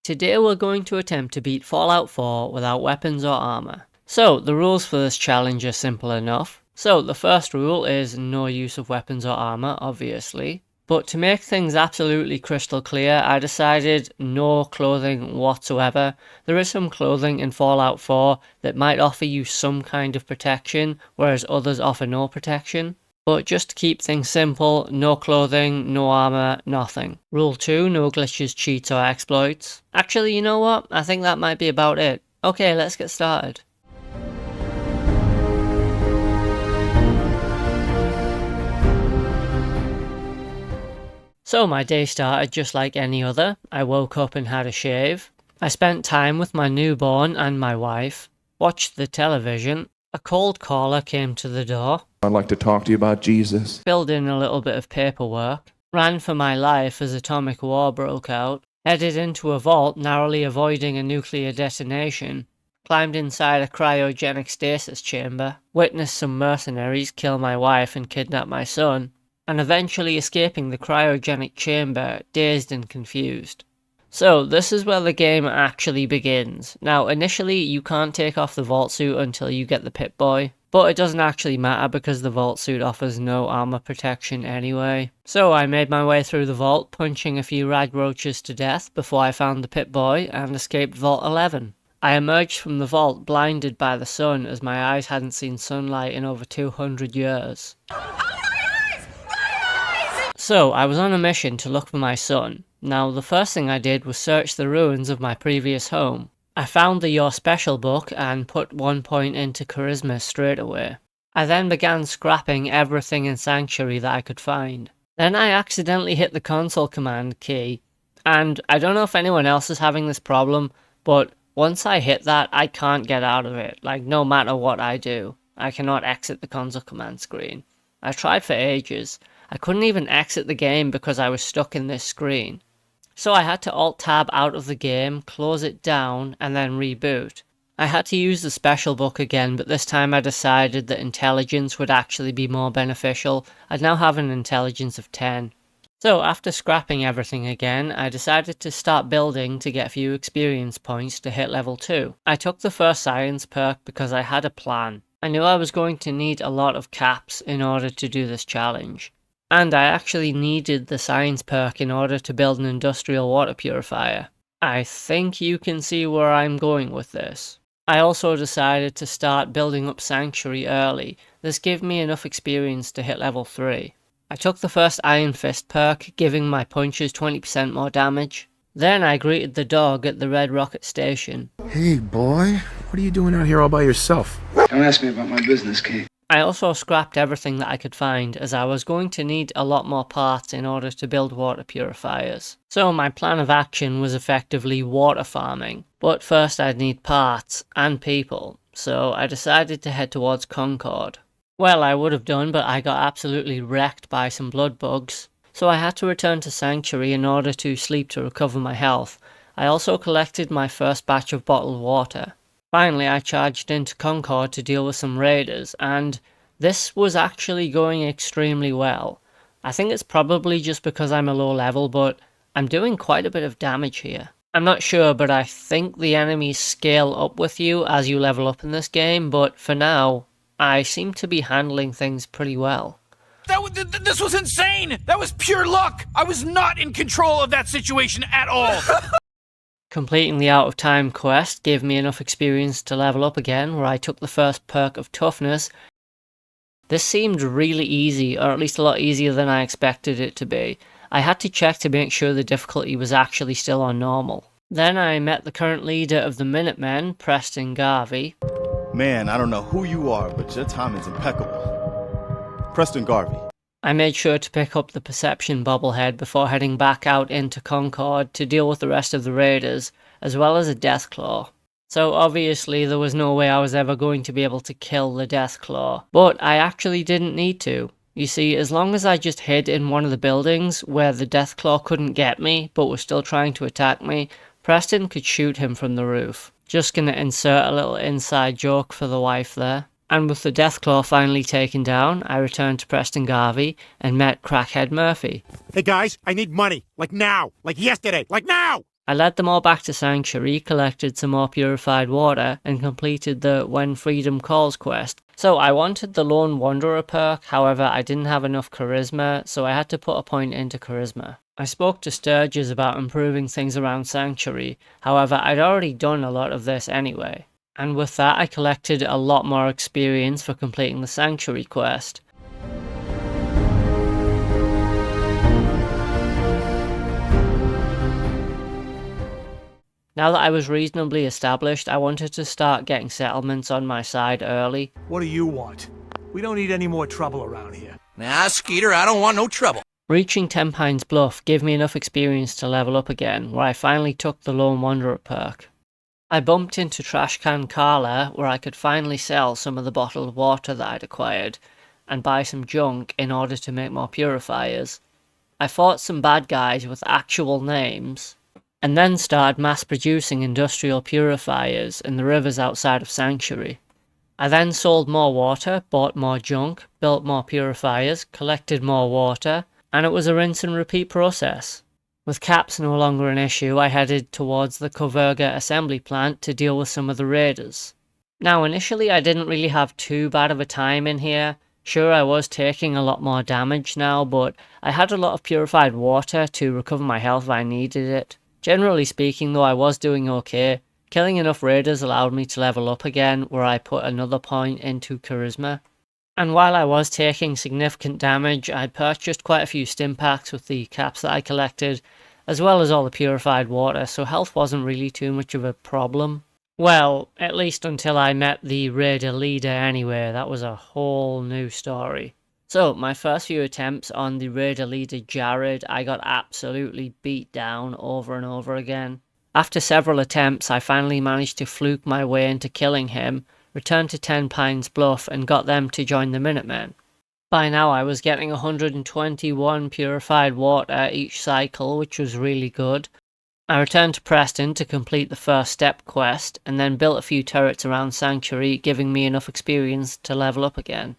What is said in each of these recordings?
Today we're going to attempt to beat Fallout 4 without weapons or armour. So, the rules for this challenge are simple enough. So, the first rule is no use of weapons or armour, obviously. But to make things absolutely crystal clear, I decided no clothing whatsoever. There is some clothing in Fallout 4 that might offer you some kind of protection, whereas others offer no protection. But just to keep things simple, no clothing, no armour, nothing. Rule 2, no glitches, cheats or exploits. Actually, you know what? I think that might be about it. Okay, let's get started. So my day started just like any other. I woke up and had a shave. I spent time with my newborn and my wife. Watched the television. A cold caller came to the door. I'd like to talk to you about Jesus. Filled in a little bit of paperwork. Ran for my life as atomic war broke out. Headed into a vault, narrowly avoiding a nuclear detonation. Climbed inside a cryogenic stasis chamber. Witnessed some mercenaries kill my wife and kidnap my son. And eventually escaping the cryogenic chamber, dazed and confused. So, this is where the game actually begins. Now, initially, you can't take off the vault suit until you get the Pip-Boy, but it doesn't actually matter because the vault suit offers no armor protection anyway. So, I made my way through the vault, punching a few rag roaches to death before I found the Pip-Boy and escaped Vault 11. I emerged from the vault blinded by the sun as my eyes hadn't seen sunlight in over 200 years. So, I was on a mission to look for my son. Now, the first thing I did was search the ruins of my previous home. I found the Your Special book and put 1 point into Charisma straight away. I then began scrapping everything in Sanctuary that I could find. Then I accidentally hit the console command key, and I don't know if anyone else is having this problem, but once I hit that, I can't get out of it. Like, no matter what I do, I cannot exit the console command screen. I tried for ages. I couldn't even exit the game because I was stuck in this screen. So I had to Alt-Tab out of the game, close it down, and then reboot. I had to use the special book again, but this time I decided that intelligence would actually be more beneficial. I'd now have an intelligence of 10. So after scrapping everything again, I decided to start building to get a few experience points to hit level 2. I took the first science perk because I had a plan. I knew I was going to need a lot of caps in order to do this challenge. And I actually needed the science perk in order to build an industrial water purifier. I think you can see where I'm going with this. I also decided to start building up Sanctuary early. This gave me enough experience to hit level 3. I took the first Iron Fist perk, giving my punches 20% more damage. Then I greeted the dog at the Red Rocket Station. Hey boy, what are you doing out here all by yourself? Don't ask me about my business, Kate. I also scrapped everything that I could find, as I was going to need a lot more parts in order to build water purifiers. So my plan of action was effectively water farming, but first I'd need parts and people, so I decided to head towards Concord. Well, I would have done, but I got absolutely wrecked by some blood bugs, so I had to return to Sanctuary in order to sleep to recover my health. I also collected my first batch of bottled water. Finally, I charged into Concord to deal with some raiders, and this was actually going extremely well. I think it's probably just because I'm a low level, but I'm doing quite a bit of damage here. I'm not sure, but I think the enemies scale up with you as you level up in this game, but for now, I seem to be handling things pretty well. This was insane! That was pure luck! I was not in control of that situation at all! Completing the Out of Time quest gave me enough experience to level up again, where I took the first perk of Toughness. This seemed really easy, or at least a lot easier than I expected it to be. I had to check to make sure the difficulty was actually still on normal. Then I met the current leader of the Minutemen, Preston Garvey. Man, I don't know who you are, but your timing's impeccable. Preston Garvey. I made sure to pick up the Perception bobblehead before heading back out into Concord to deal with the rest of the raiders, as well as a Deathclaw. So obviously there was no way I was ever going to be able to kill the Deathclaw, but I actually didn't need to. You see, as long as I just hid in one of the buildings where the Deathclaw couldn't get me, but was still trying to attack me, Preston could shoot him from the roof. Just gonna insert a little inside joke for the wife there. And with the Deathclaw finally taken down, I returned to Preston Garvey and met Crackhead Murphy. Hey guys, I need money. Like now. Like yesterday. Like now! I led them all back to Sanctuary, collected some more purified water, and completed the When Freedom Calls quest. So I wanted the Lone Wanderer perk, however I didn't have enough charisma, so I had to put a point into charisma. I spoke to Sturgis about improving things around Sanctuary, however I'd already done a lot of this anyway. And with that I collected a lot more experience for completing the Sanctuary quest. Now that I was reasonably established, I wanted to start getting settlements on my side early. What do you want? We don't need any more trouble around here. Nah, Skeeter, I don't want no trouble. Reaching 10 Pines Bluff gave me enough experience to level up again, where I finally took the Lone Wanderer perk. I bumped into Trash Can Carla, where I could finally sell some of the bottled water that I'd acquired, and buy some junk in order to make more purifiers. I fought some bad guys with actual names, and then started mass producing industrial purifiers in the rivers outside of Sanctuary. I then sold more water, bought more junk, built more purifiers, collected more water, and it was a rinse and repeat process. With caps no longer an issue, I headed towards the Koverga assembly plant to deal with some of the raiders. Now initially I didn't really have too bad of a time in here. Sure, I was taking a lot more damage now, but I had a lot of purified water to recover my health if I needed it. Generally speaking though, I was doing okay. Killing enough raiders allowed me to level up again, where I put another point into charisma. And while I was taking significant damage, I purchased quite a few stim packs with the caps that I collected, as well as all the purified water, so health wasn't really too much of a problem. Well, at least until I met the raider leader anyway. That was a whole new story. So, my first few attempts on the raider leader Jared, I got absolutely beat down over and over again. After several attempts, I finally managed to fluke my way into killing him, returned to 10 Pines Bluff and got them to join the Minutemen. By now I was getting 121 purified water each cycle, which was really good. I returned to Preston to complete the first step quest, and then built a few turrets around Sanctuary, giving me enough experience to level up again.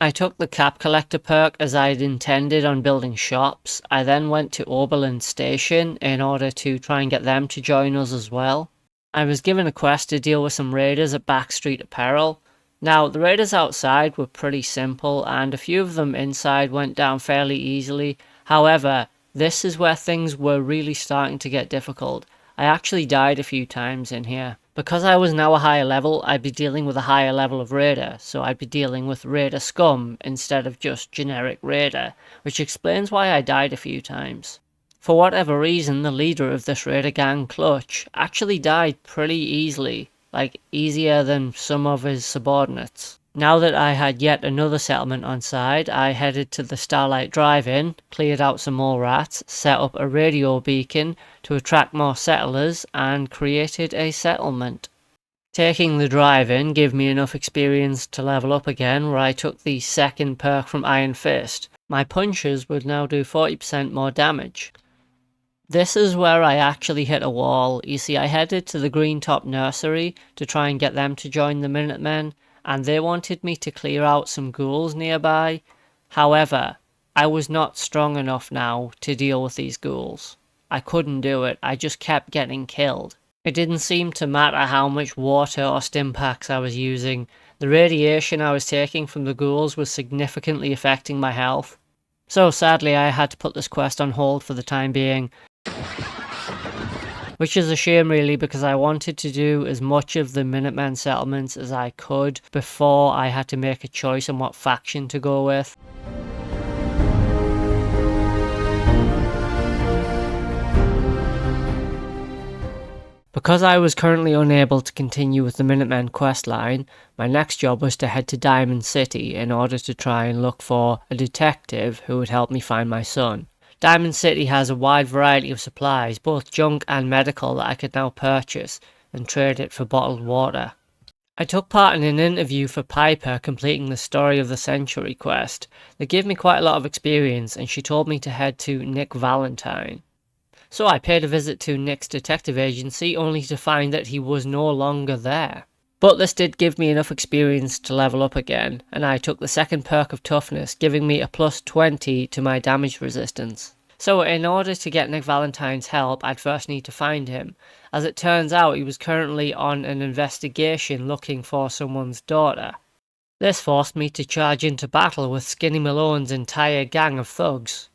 I took the cap collector perk as I had intended on building shops. I then went to Oberlin Station in order to try and get them to join us as well. I was given a quest to deal with some raiders at Backstreet Apparel. Now, the raiders outside were pretty simple, and a few of them inside went down fairly easily. However, this is where things were really starting to get difficult. I actually died a few times in here. Because I was now a higher level, I'd be dealing with a higher level of raider, so I'd be dealing with raider scum instead of just generic raider, which explains why I died a few times. For whatever reason, the leader of this raider gang, Clutch, actually died pretty easily, like easier than some of his subordinates. Now that I had yet another settlement on side, I headed to the Starlight Drive-In, cleared out some more rats, set up a radio beacon to attract more settlers, and created a settlement. Taking the drive-in gave me enough experience to level up again, where I took the second perk from Iron Fist. My punches would now do 40% more damage. This is where I actually hit a wall. You see, I headed to the Green Top Nursery to try and get them to join the Minutemen, and they wanted me to clear out some ghouls nearby. However, I was not strong enough now to deal with these ghouls. I couldn't do it, I just kept getting killed. It didn't seem to matter how much water or stim packs I was using. The radiation I was taking from the ghouls was significantly affecting my health. So sadly I had to put this quest on hold for the time being. Which is a shame really, because I wanted to do as much of the Minutemen settlements as I could before I had to make a choice on what faction to go with. Because I was currently unable to continue with the Minutemen questline, my next job was to head to Diamond City in order to try and look for a detective who would help me find my son. Diamond City has a wide variety of supplies, both junk and medical, that I could now purchase and trade it for bottled water. I took part in an interview for Piper completing the Story of the Century quest. They gave me quite a lot of experience and she told me to head to Nick Valentine. So I paid a visit to Nick's detective agency only to find that he was no longer there. But this did give me enough experience to level up again, and I took the second perk of toughness, giving me a plus 20 to my damage resistance. So in order to get Nick Valentine's help, I'd first need to find him. As it turns out, he was currently on an investigation looking for someone's daughter. This forced me to charge into battle with Skinny Malone's entire gang of thugs.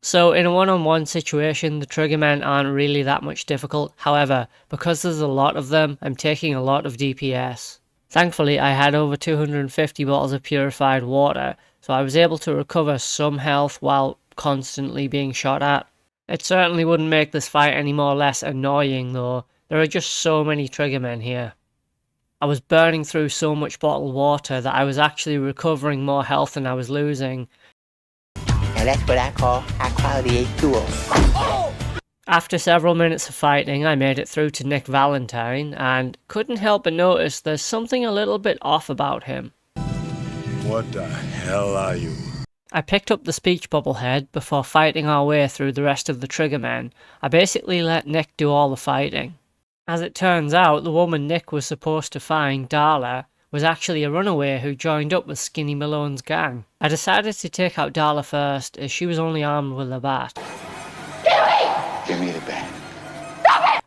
So in a one-on-one situation, the Triggermen aren't really that much difficult. However, because there's a lot of them, I'm taking a lot of DPS. Thankfully, I had over 250 bottles of purified water, so I was able to recover some health while constantly being shot at. It certainly wouldn't make this fight any more or less annoying though. There are just so many Triggermen here. I was burning through so much bottled water that I was actually recovering more health than I was losing. And that's what I call high quality H2O. After several minutes of fighting, I made it through to Nick Valentine and couldn't help but notice there's something a little bit off about him. What the hell are you? I picked up the speech bubble head before fighting our way through the rest of the Triggermen. I basically let Nick do all the fighting. As it turns out, the woman Nick was supposed to find, Darla, was actually a runaway who joined up with Skinny Malone's gang. I decided to take out Darla first, as she was only armed with a bat. Give me the bat.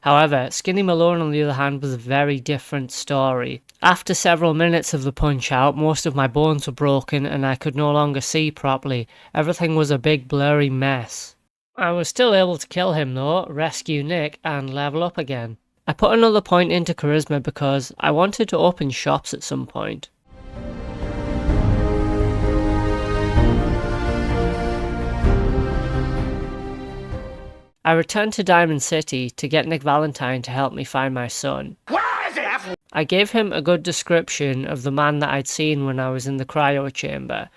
However, Skinny Malone on the other hand was a very different story. After several minutes of the punch out, most of my bones were broken and I could no longer see properly. Everything was a big blurry mess. I was still able to kill him though, rescue Nick and level up again. I put another point into charisma because I wanted to open shops at some point. I returned to Diamond City to get Nick Valentine to help me find my son. Where is it? I gave him a good description of the man that I'd seen when I was in the cryo chamber.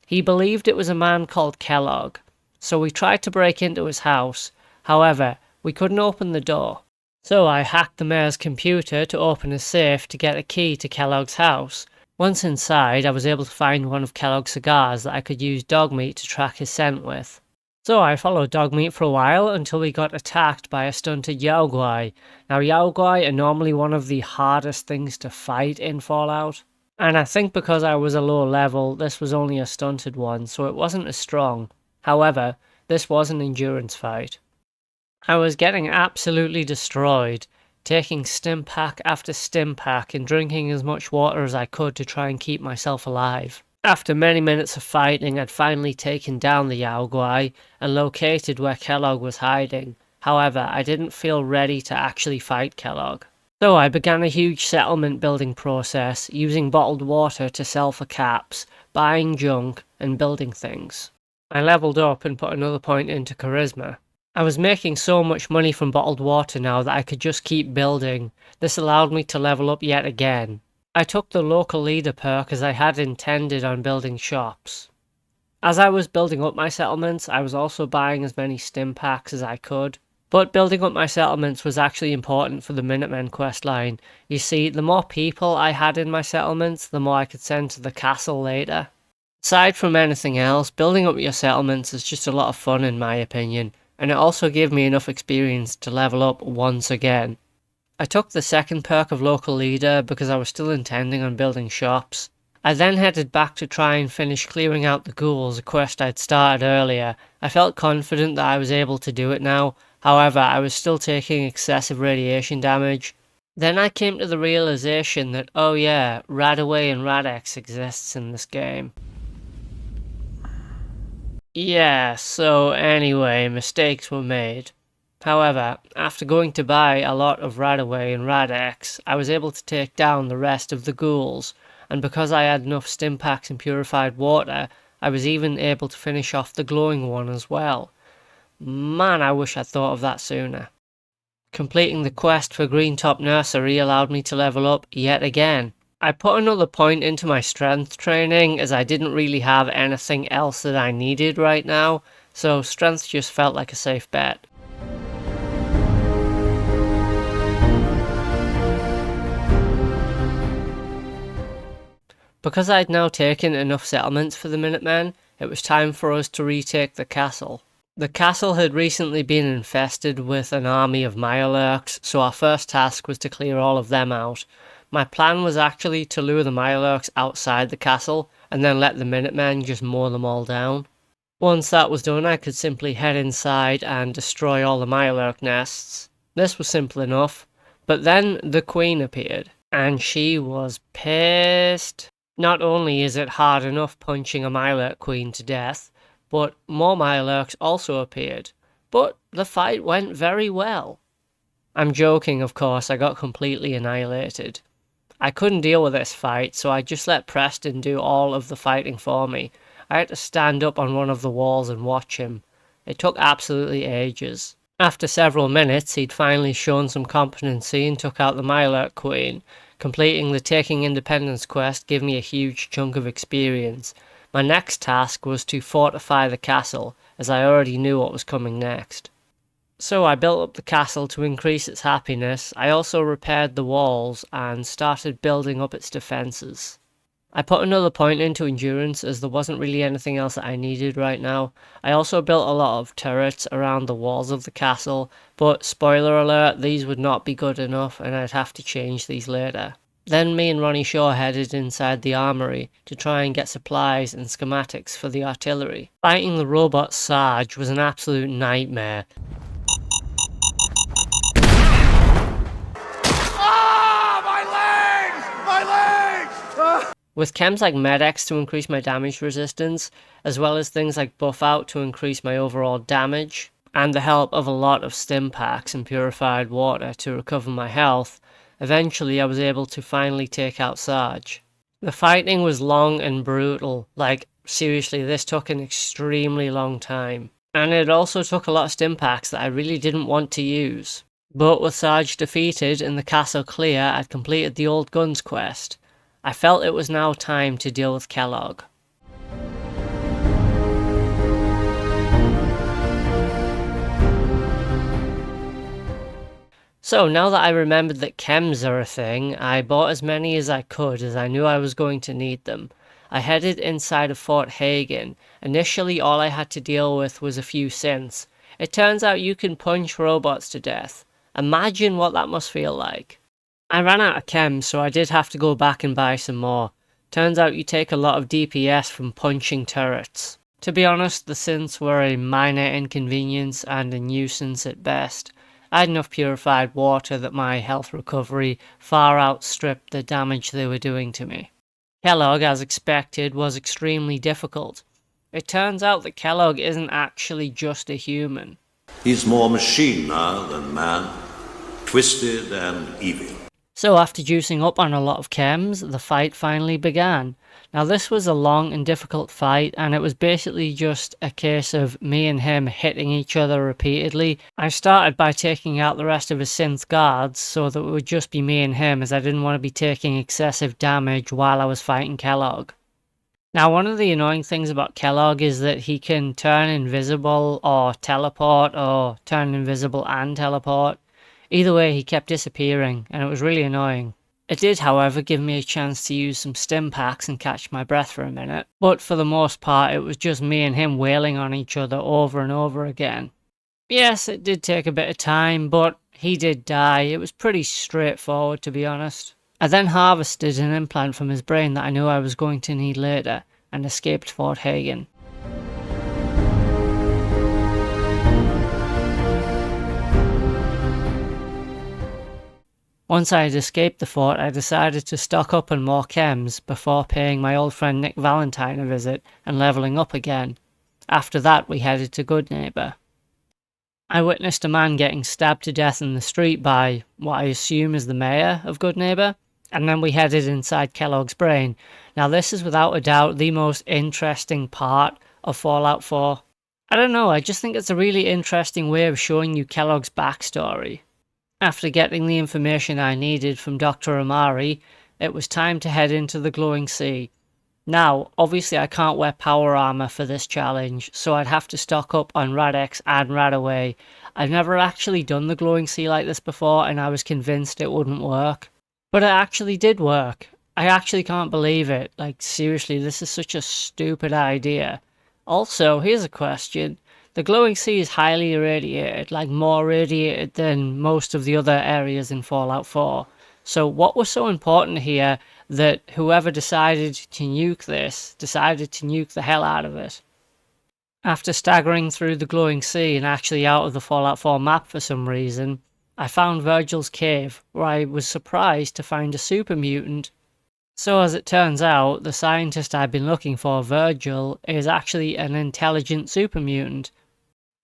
He believed it was a man called Kellogg, so we tried to break into his house. However, we couldn't open the door. So I hacked the mayor's computer to open a safe to get a key to Kellogg's house. Once inside, I was able to find one of Kellogg's cigars that I could use dog meat to track his scent with. So I followed dog meat for a while until we got attacked by a stunted Yaoguai. Now Yaoguai are normally one of the hardest things to fight in Fallout. And I think because I was a low level, this was only a stunted one, so it wasn't as strong. However, this was an endurance fight. I was getting absolutely destroyed, taking stim pack after stim pack and drinking as much water as I could to try and keep myself alive. After many minutes of fighting, I'd finally taken down the Yaoguai and located where Kellogg was hiding. However, I didn't feel ready to actually fight Kellogg. So I began a huge settlement building process, using bottled water to sell for caps, buying junk, and building things. I leveled up and put another point into charisma. I was making so much money from bottled water now that I could just keep building. This allowed me to level up yet again. I took the local leader perk as I had intended on building shops. As I was building up my settlements, I was also buying as many stim packs as I could. But building up my settlements was actually important for the Minutemen questline. You see, the more people I had in my settlements, the more I could send to the castle later. Aside from anything else, building up your settlements is just a lot of fun in my opinion, and it also gave me enough experience to level up once again. I took the second perk of local leader because I was still intending on building shops. I then headed back to try and finish clearing out the ghouls, a quest I'd started earlier. I felt confident that I was able to do it now, however I was still taking excessive radiation damage. Then I came to the realization that, oh yeah, Radaway and Radex exists in this game. Yeah, so anyway, mistakes were made. However, after going to buy a lot of Radaway and Radex, I was able to take down the rest of the ghouls, and because I had enough stim packs and purified water, I was even able to finish off the glowing one as well. Man, I wish I'd thought of that sooner. Completing the quest for Green Top Nursery allowed me to level up yet again. I put another point into my strength training as I didn't really have anything else that I needed right now, so strength just felt like a safe bet. Because I'd now taken enough settlements for the Minutemen, it was time for us to retake the castle. The castle had recently been infested with an army of Mirelurks, so our first task was to clear all of them out. My plan was actually to lure the Mirelurks outside the castle, and then let the Minutemen just mow them all down. Once that was done, I could simply head inside and destroy all the Mirelurk nests. This was simple enough, but then the Queen appeared, and she was pissed. Not only is it hard enough punching a Mirelurk Queen to death, but more Mirelurks also appeared. But the fight went very well. I'm joking, of course, I got completely annihilated. I couldn't deal with this fight, so I just let Preston do all of the fighting for me. I had to stand up on one of the walls and watch him. It took absolutely ages. After several minutes, he'd finally shown some competency and took out the Mirelurk Queen. Completing the Taking Independence quest gave me a huge chunk of experience. My next task was to fortify the castle, as I already knew what was coming next. So I built up the castle to increase its happiness. I also repaired the walls and started building up its defences. I put another point into endurance as there wasn't really anything else that I needed right now. I also built a lot of turrets around the walls of the castle, but spoiler alert, these would not be good enough and I'd have to change these later. Then me and Ronnie Shaw headed inside the armory to try and get supplies and schematics for the artillery. Fighting the robot Sarge was an absolute nightmare. With chems like Med-X to increase my damage resistance, as well as things like Buff Out to increase my overall damage, and the help of a lot of stim packs and purified water to recover my health, eventually I was able to finally take out Sarge. The fighting was long and brutal, like seriously this took an extremely long time. And it also took a lot of stim packs that I really didn't want to use. But with Sarge defeated and the castle clear, I'd completed the Old Guns quest. I felt it was now time to deal with Kellogg. So now that I remembered that chems are a thing, I bought as many as I could as I knew I was going to need them. I headed inside of Fort Hagen. Initially all I had to deal with was a few synths. It turns out you can punch robots to death. Imagine what that must feel like. I ran out of chems, so I did have to go back and buy some more. Turns out you take a lot of DPS from punching turrets. To be honest, the synths were a minor inconvenience and a nuisance at best. I had enough purified water that my health recovery far outstripped the damage they were doing to me. Kellogg, as expected, was extremely difficult. It turns out that Kellogg isn't actually just a human. He's more machine now than man, twisted and evil. So after juicing up on a lot of chems, the fight finally began. Now this was a long and difficult fight, and it was basically just a case of me and him hitting each other repeatedly. I started by taking out the rest of his synth guards so that it would just be me and him, as I didn't want to be taking excessive damage while I was fighting Kellogg. Now one of the annoying things about Kellogg is that he can turn invisible or teleport, or turn invisible and teleport. Either way, he kept disappearing, and it was really annoying. It did, however, give me a chance to use some stim packs and catch my breath for a minute, but for the most part it was just me and him wailing on each other over and over again. Yes, it did take a bit of time, but he did die. It was pretty straightforward, to be honest. I then harvested an implant from his brain that I knew I was going to need later, and escaped Fort Hagen. Once I had escaped the fort, I decided to stock up on more chems before paying my old friend Nick Valentine a visit and levelling up again. After that, we headed to Goodneighbor. I witnessed a man getting stabbed to death in the street by what I assume is the mayor of Goodneighbor, and then we headed inside Kellogg's brain. Now this is without a doubt the most interesting part of Fallout 4. I don't know, I just think it's a really interesting way of showing you Kellogg's backstory. After getting the information I needed from Dr. Amari, it was time to head into the Glowing Sea. Now, obviously I can't wear power armor for this challenge, so I'd have to stock up on Rad-X and Radaway. I've never actually done the Glowing Sea like this before, and I was convinced it wouldn't work. But it actually did work. I actually can't believe it. Like, seriously, this is such a stupid idea. Also, here's a question. The Glowing Sea is highly irradiated, like more radiated than most of the other areas in Fallout 4. So what was so important here that whoever decided to nuke this, decided to nuke the hell out of it? After staggering through the glowing sea and actually out of the Fallout 4 map for some reason, I found Virgil's cave, where I was surprised to find a super mutant. So as it turns out, the scientist I've been looking for, Virgil, is actually an intelligent super mutant.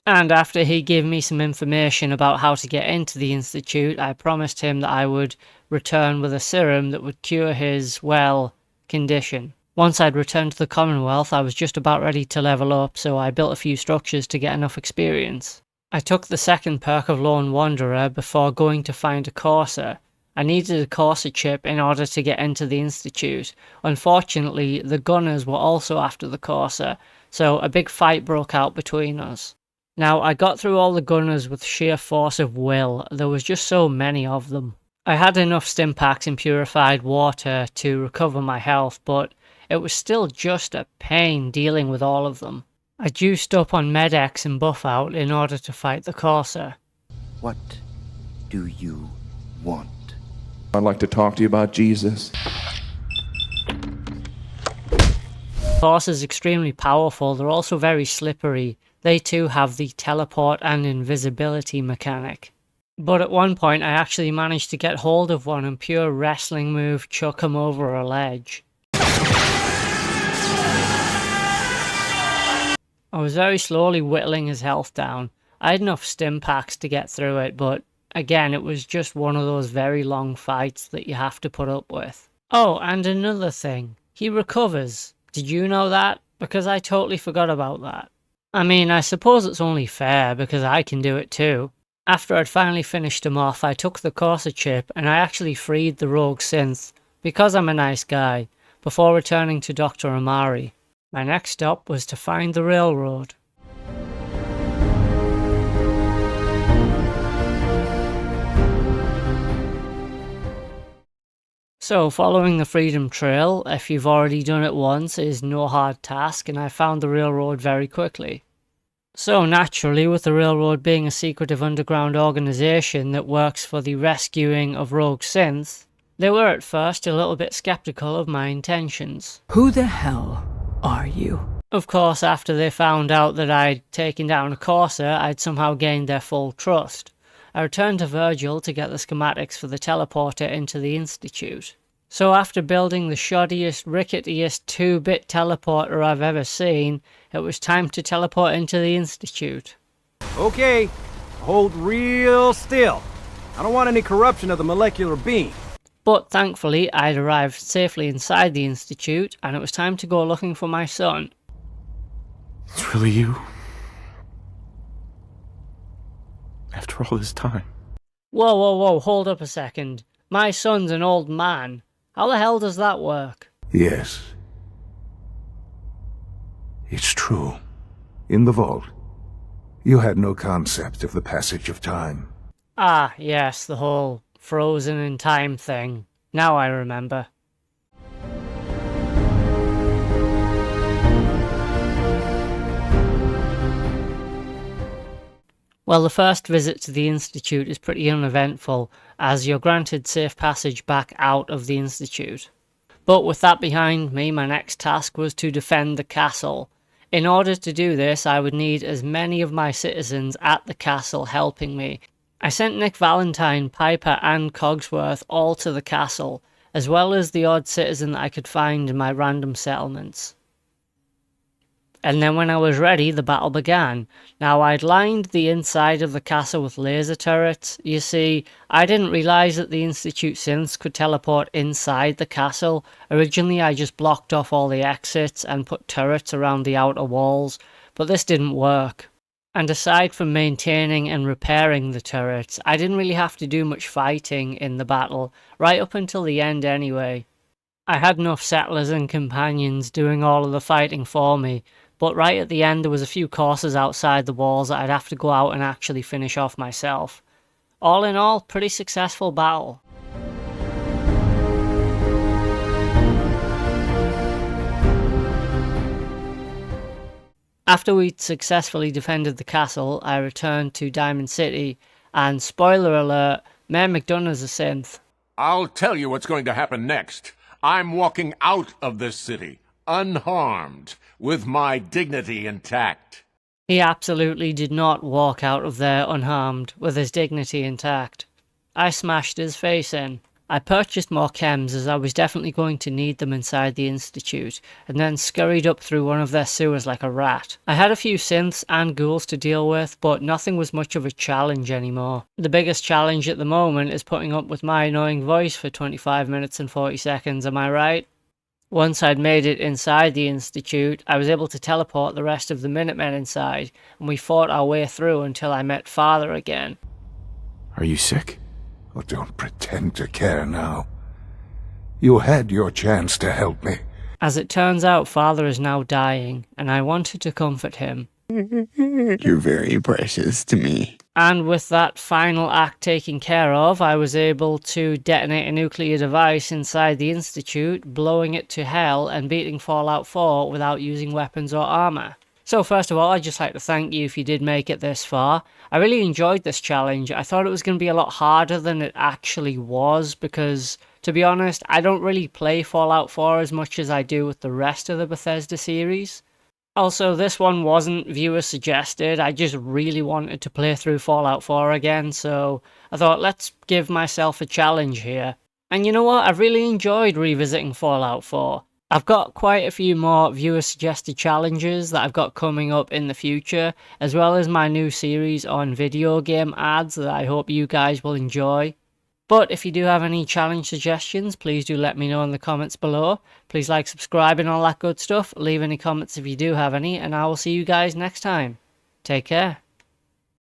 And after he gave me some information about how to get into the Institute, I promised him that I would return with a serum that would cure his, well, condition. Once I'd returned to the Commonwealth, I was just about ready to level up, so I built a few structures to get enough experience. I took the second perk of Lone Wanderer before going to find a courser. I needed a courser chip in order to get into the Institute. Unfortunately, the gunners were also after the courser, so a big fight broke out between us. Now, I got through all the gunners with sheer force of will. There was just so many of them. I had enough stim packs and purified water to recover my health, but it was still just a pain dealing with all of them. I juiced up on Med-X and Buff Out in order to fight the courser. What do you want? I'd like to talk to you about Jesus. Course is extremely powerful. They're also very slippery. They too have the teleport and invisibility mechanic. But at one point I actually managed to get hold of one and pure wrestling move chuck him over a ledge. I was very slowly whittling his health down. I had enough stim packs to get through it, but again, it was just one of those very long fights that you have to put up with. Oh, and another thing. He recovers. Did you know that? Because I totally forgot about that. I mean, I suppose it's only fair because I can do it too. After I'd finally finished him off, I took the courser chip and I actually freed the rogue synth, because I'm a nice guy, before returning to Dr. Amari. My next stop was to find the railroad. So, following the Freedom Trail, if you've already done it once, is no hard task, and I found the railroad very quickly. So naturally, with the railroad being a secretive underground organisation that works for the rescuing of rogue synths, they were at first a little bit skeptical of my intentions. Who the hell are you? Of course, after they found out that I'd taken down a courser, I'd somehow gained their full trust. I returned to Virgil to get the schematics for the teleporter into the Institute. So after building the shoddiest, ricketiest 2-bit teleporter I've ever seen, it was time to teleport into the Institute. Okay, hold real still. I don't want any corruption of the molecular beam. But thankfully, I'd arrived safely inside the Institute, and it was time to go looking for my son. It's really you? After all this time? Whoa, hold up a second. My son's an old man. How the hell does that work? Yes. It's true. In the vault, you had no concept of the passage of time. Ah, yes, the whole frozen in time thing. Now I remember. Well, the first visit to the Institute is pretty uneventful, as you're granted safe passage back out of the Institute. But with that behind me, my next task was to defend the castle. In order to do this, I would need as many of my citizens at the castle helping me. I sent Nick Valentine, Piper and Cogsworth all to the castle, as well as the odd citizen that I could find in my random settlements. And then when I was ready, the battle began. Now, I'd lined the inside of the castle with laser turrets. You see, I didn't realise that the Institute synths could teleport inside the castle. Originally, I just blocked off all the exits and put turrets around the outer walls, but this didn't work. And aside from maintaining and repairing the turrets, I didn't really have to do much fighting in the battle, right up until the end anyway. I had enough settlers and companions doing all of the fighting for me, but right at the end there was a few courses outside the walls that I'd have to go out and actually finish off myself. All in all, pretty successful battle. After we'd successfully defended the castle, I returned to Diamond City, and spoiler alert, Mayor McDonough's a synth. I'll tell you what's going to happen next. I'm walking out of this city, unharmed, with my dignity intact. He absolutely did not walk out of there unharmed, with his dignity intact. I smashed his face in. I purchased more chems as I was definitely going to need them inside the Institute, and then scurried up through one of their sewers like a rat. I had a few synths and ghouls to deal with, but nothing was much of a challenge anymore. The biggest challenge at the moment is putting up with my annoying voice for 25 minutes and 40 seconds, am I right? Once I'd made it inside the Institute, I was able to teleport the rest of the Minutemen inside, and we fought our way through until I met Father again. Are you sick? Oh, don't pretend to care now. You had your chance to help me. As it turns out, Father is now dying, and I wanted to comfort him. You're very precious to me. And with that final act taken care of, I was able to detonate a nuclear device inside the Institute, blowing it to hell and beating Fallout 4 without using weapons or armor. So first of all, I'd just like to thank you if you did make it this far. I really enjoyed this challenge. I thought it was going to be a lot harder than it actually was because, to be honest, I don't really play Fallout 4 as much as I do with the rest of the Bethesda series. Also, this one wasn't viewer suggested. I just really wanted to play through Fallout 4 again, so I thought let's give myself a challenge here. And you know what? I've really enjoyed revisiting Fallout 4. I've got quite a few more viewer-suggested challenges that I've got coming up in the future, as well as my new series on video game ads that I hope you guys will enjoy. But if you do have any challenge suggestions, please do let me know in the comments below. Please like, subscribe and all that good stuff. Leave any comments if you do have any, and I will see you guys next time. Take care.